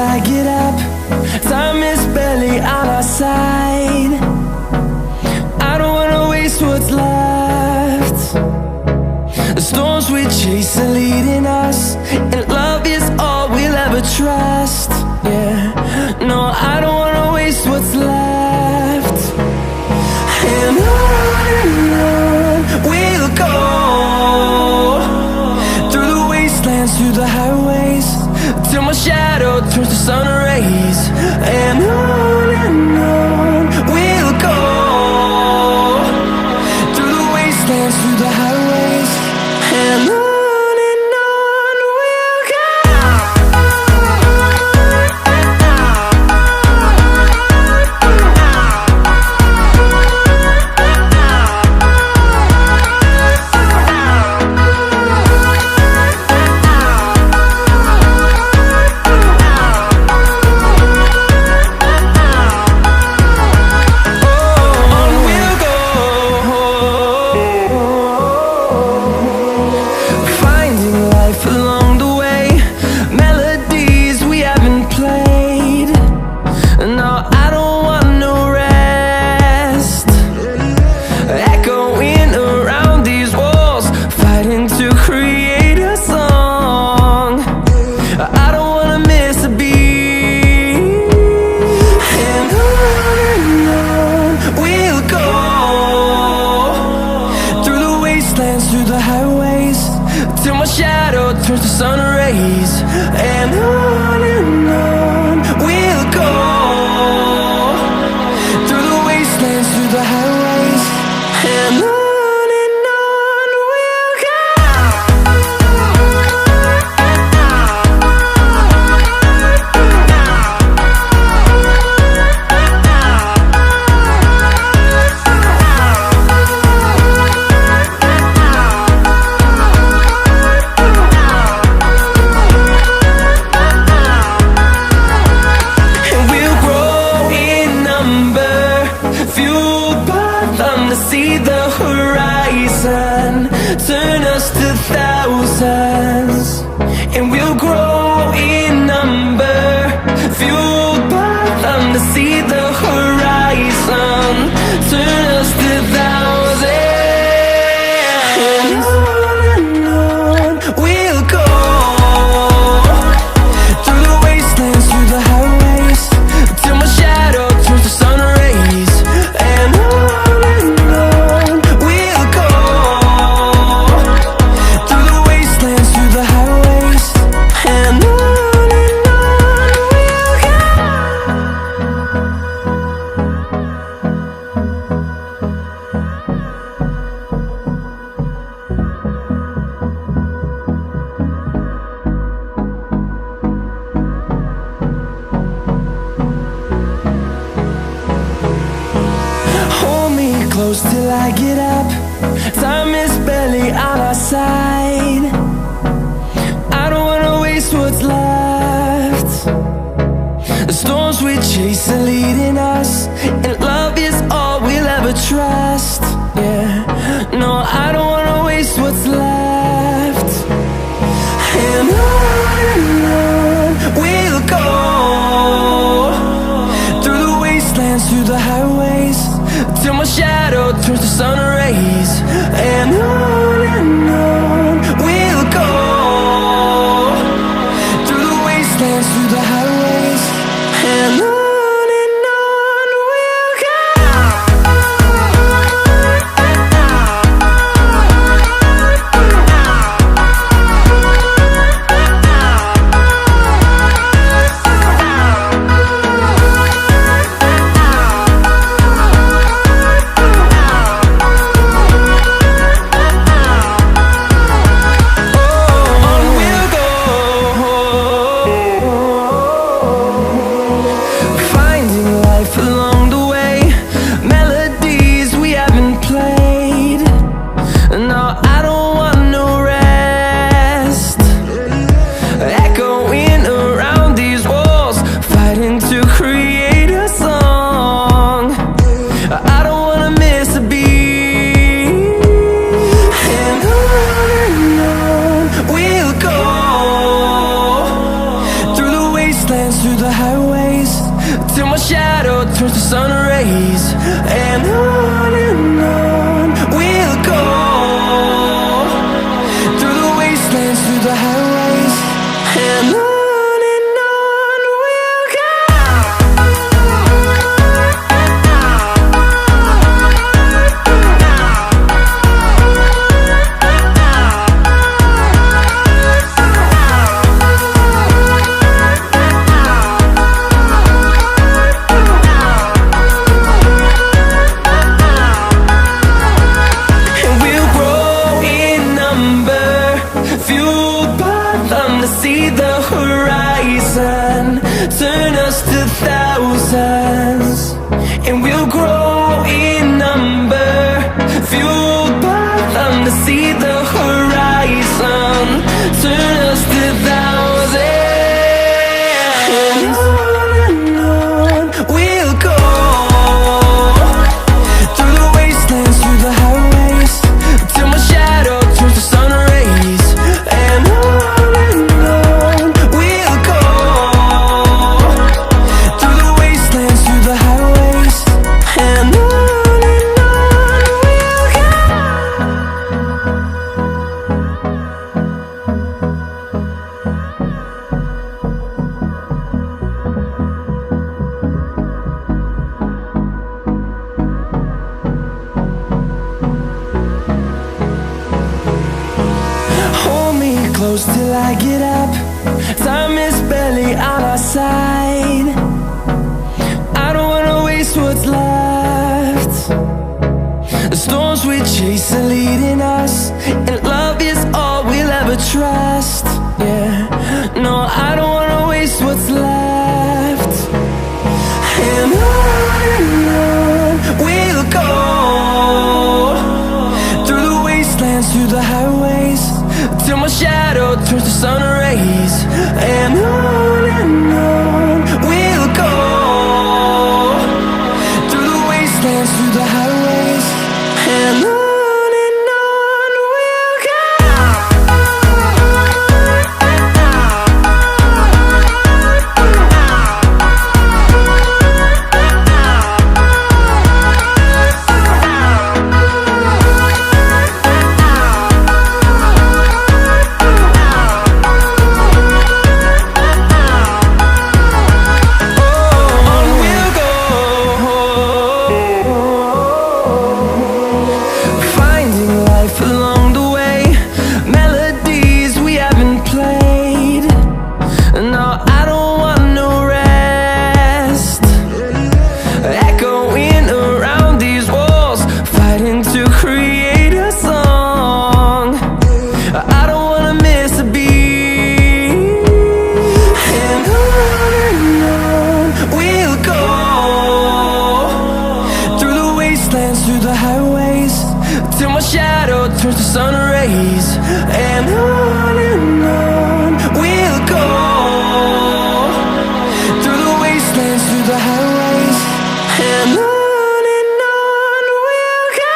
I get up. Time is barely on our side. I don't wanna waste what's left. The storms we chase are leading us, and love is all we'll ever trust. Yeah, no, I don't wanna waste what's left. And on we'll go, through the wastelands, through the highways, till my shadow turns to sun rays. And on we'll go, through the wastelands, through the highways, and on we'll go. Through the highways, till my shadow turns to sun rays. And on we'll go, through the wastelands, through the highways, and on we'll go. See the horizon, turn us to thousands, and we'll grow in number, fueled by them. To see the horizon, turn us to thousands, and on we'll go, through the wastelands, through the highways, till my shadow turns to sun rays. And close till I get up. Time is barely on our side. I don't wanna waste what's left. The storms we chase are leading us, and love is all we'll ever trust. Yeah, no, I don't wanna waste what's left. And on we'll go, through the wastelands, through the highways, till my shadow turns to sun rays. And on we'll go, through the wastelands, through the highways, and on we'll go. my shadow turns to sun rays. And on we'll go, through the wastelands, through the highways. And on we'll go. See the horizon, turn us to thousands, and we'll grow in number, fueled by them. To see the horizon, turn us to thousands, and on we'll go, through the wastelands, through the highways, till my shadow turns to sun rays. And close till I get up. Time is barely on our side. I don't wanna waste what's left. The storms we chase are leading us, and love is all we'll ever trust. Yeah, no, I don't wanna waste what's left. And on we'll go, through the wastelands, through the highways, till my shadow turns to sun rays. And on we'll go, through the wastelands, through the highways. And on we'll go. Through the highways, till my shadow turns to sun rays. And on we'll go, through the wastelands, through the highways. And on we'll go.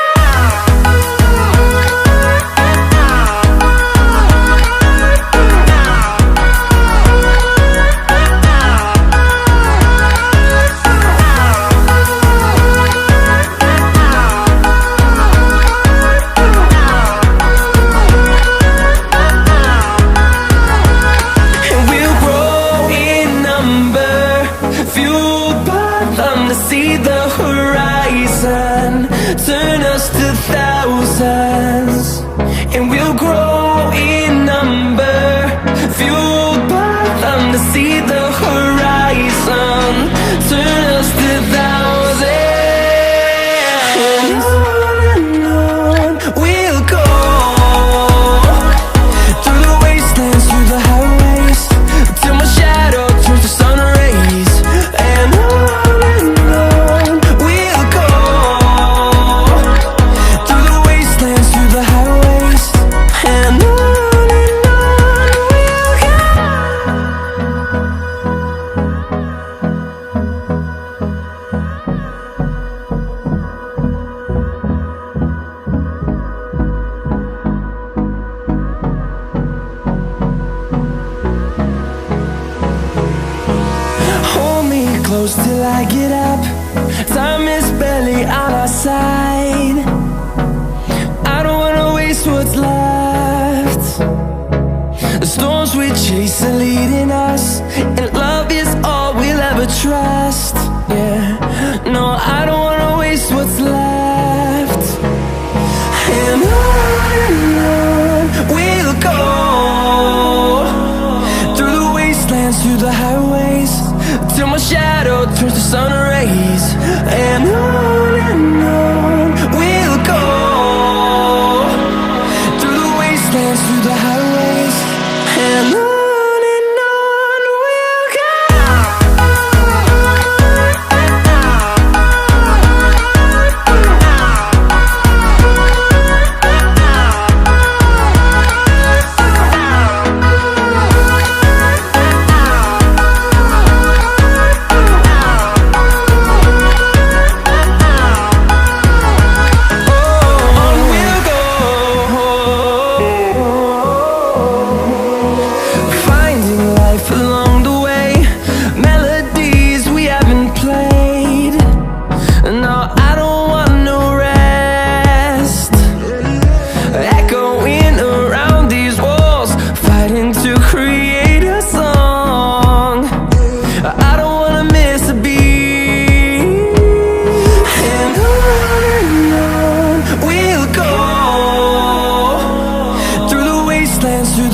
See the horizon, turn us to thousands, and we'll grow in number, fueled by them. To see the horizon, turn us to thousands, and on we'll go, through the wastelands, through the highways, till my shadow turns to sun rays. And and get up. Time is barely on our side. I don't wanna waste what's left. The storms we chase are leading us, and love is all we'll ever trust. Yeah, no, I don't wanna waste what's left. And on we'll go, through the wastelands, through the highways, till my shadow turns to sun rays. And on